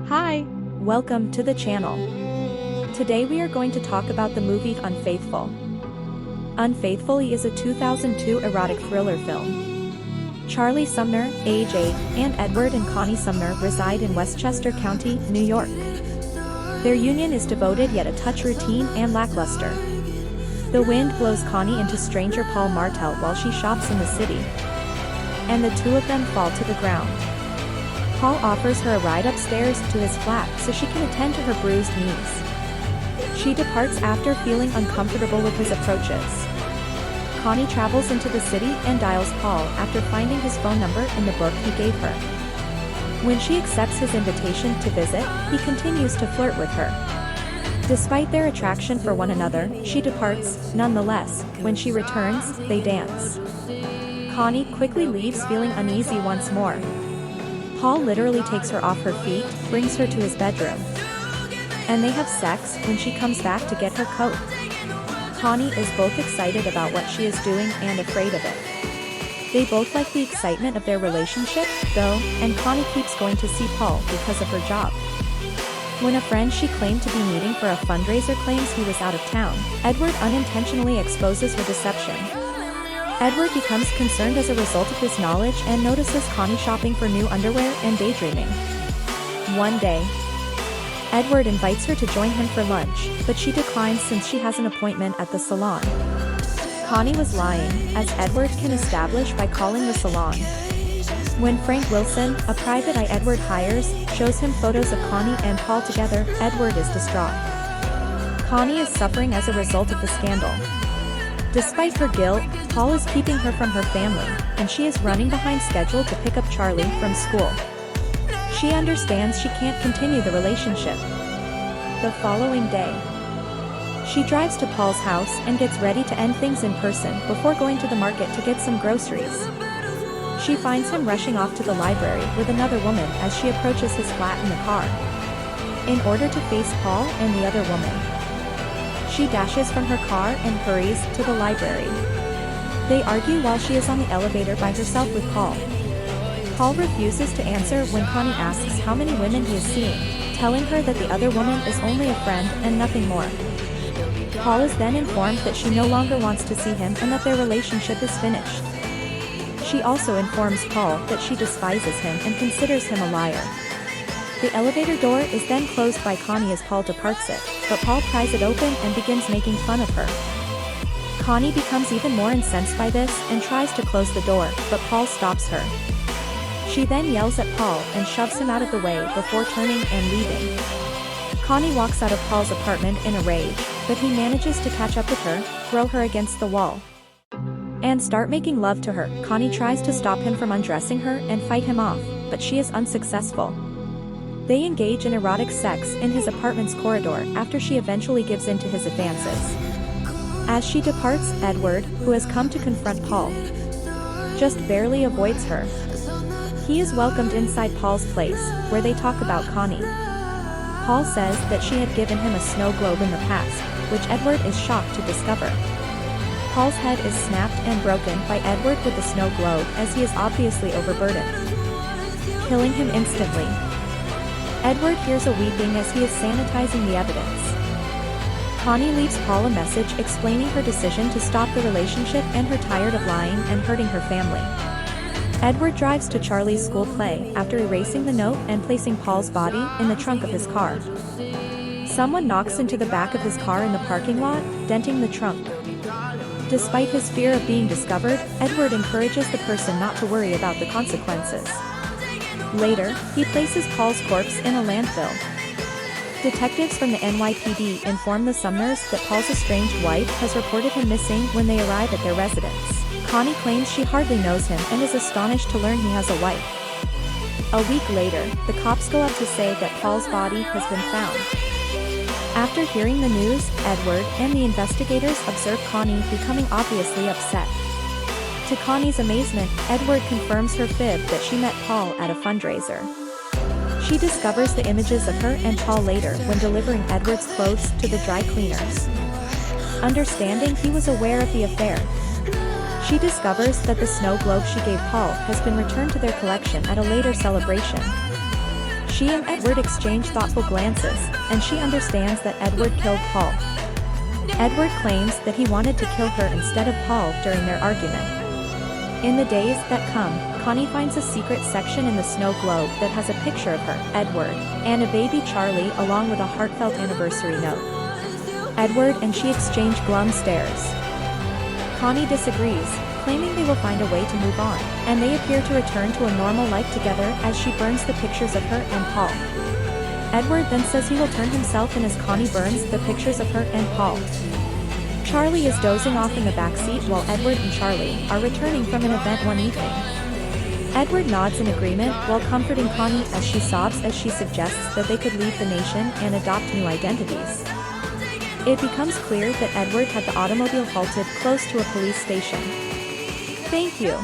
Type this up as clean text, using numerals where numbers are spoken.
Hi, welcome to the channel. Today we are going to talk about the movie Unfaithful. Unfaithful is a 2002 erotic thriller film. Charlie Sumner, age 8, and Edward and Connie Sumner reside in Westchester County, New York. Their union is devoted yet a touch routine and lackluster. The wind blows Connie into stranger Paul Martell while she shops in the city, and the two of them fall to the ground. Paul offers her a ride upstairs to his flat so she can attend to her bruised knees. She departs after feeling uncomfortable with his approaches. Connie travels into the city and dials Paul after finding his phone number in the book he gave her. When she accepts his invitation to visit, he continues to flirt with her. Despite their attraction for one another, she departs. Nonetheless, when she returns, they dance. Connie quickly leaves feeling uneasy once more. Paul literally takes her off her feet, brings her to his bedroom, and they have sex when she comes back to get her coat. Connie is both excited about what she is doing and afraid of it. They both like the excitement of their relationship, though, and Connie keeps going to see Paul because of her job. When a friend she claimed to be meeting for a fundraiser claims he was out of town, Edward unintentionally exposes her deception. Edward becomes concerned as a result of this knowledge and notices Connie shopping for new underwear and daydreaming. One day, Edward invites her to join him for lunch, but she declines since she has an appointment at the salon. Connie was lying, as Edward can establish by calling the salon. When Frank Wilson, a private eye Edward hires, shows him photos of Connie and Paul together, Edward is distraught. Connie is suffering as a result of the scandal. Despite her guilt, Paul is keeping her from her family, and she is running behind schedule to pick up Charlie from school. She understands she can't continue the relationship. The following day, she drives to Paul's house and gets ready to end things in person before going to the market to get some groceries. She finds him rushing off to the library with another woman as she approaches his flat in the car. In order to face Paul and the other woman, she dashes from her car and hurries to the library. They argue while she is on the elevator by herself with Paul. Paul refuses to answer when Connie asks how many women he is seeing, telling her that the other woman is only a friend and nothing more. Paul is then informed that she no longer wants to see him and that their relationship is finished. She also informs Paul that she despises him and considers him a liar. The elevator door is then closed by Connie as Paul departs it, but Paul pries it open and begins making fun of her. Connie becomes even more incensed by this and tries to close the door, but Paul stops her. She then yells at Paul and shoves him out of the way before turning and leaving. Connie walks out of Paul's apartment in a rage, but he manages to catch up with her, throw her against the wall, and start making love to her. Connie tries to stop him from undressing her and fight him off, but she is unsuccessful. They engage in erotic sex in his apartment's corridor after she eventually gives in to his advances. As she departs, Edward, who has come to confront Paul, just barely avoids her. He is welcomed inside Paul's place, where they talk about Connie. Paul says that she had given him a snow globe in the past, which Edward is shocked to discover. Paul's head is snapped and broken by Edward with the snow globe as he is obviously overburdened, killing him instantly. Edward hears a weeping as he is sanitizing the evidence. Connie leaves Paul a message explaining her decision to stop the relationship and her tired of lying and hurting her family. Edward drives to Charlie's school play after erasing the note and placing Paul's body in the trunk of his car. Someone knocks into the back of his car in the parking lot, denting the trunk. Despite his fear of being discovered, Edward encourages the person not to worry about the consequences. Later, he places Paul's corpse in a landfill. Detectives from the NYPD inform the Sumners that Paul's estranged wife has reported him missing when they arrive at their residence. Connie claims she hardly knows him and is astonished to learn he has a wife. A week later, the cops go up to say that Paul's body has been found. After hearing the news, Edward and the investigators observe Connie becoming obviously upset. To Connie's amazement, Edward confirms her fib that she met Paul at a fundraiser. She discovers the images of her and Paul later when delivering Edward's clothes to the dry cleaners. Understanding he was aware of the affair, she discovers that the snow globe she gave Paul has been returned to their collection at a later celebration. She and Edward exchange thoughtful glances, and she understands that Edward killed Paul. Edward claims that he wanted to kill her instead of Paul during their argument. In the days that come, Connie finds a secret section in the snow globe that has a picture of her, Edward, and a baby Charlie along with a heartfelt anniversary note. Edward and she exchange glum stares. Connie disagrees, claiming they will find a way to move on, and they appear to return to a normal life together as she burns the pictures of her and Paul. Edward then says he will turn himself in as Connie burns the pictures of her and Paul. Charlie is dozing off in the backseat while Edward and Charlie are returning from an event one evening. Edward nods in agreement while comforting Connie as she sobs as she suggests that they could leave the nation and adopt new identities. It becomes clear that Edward had the automobile halted close to a police station. Thank you.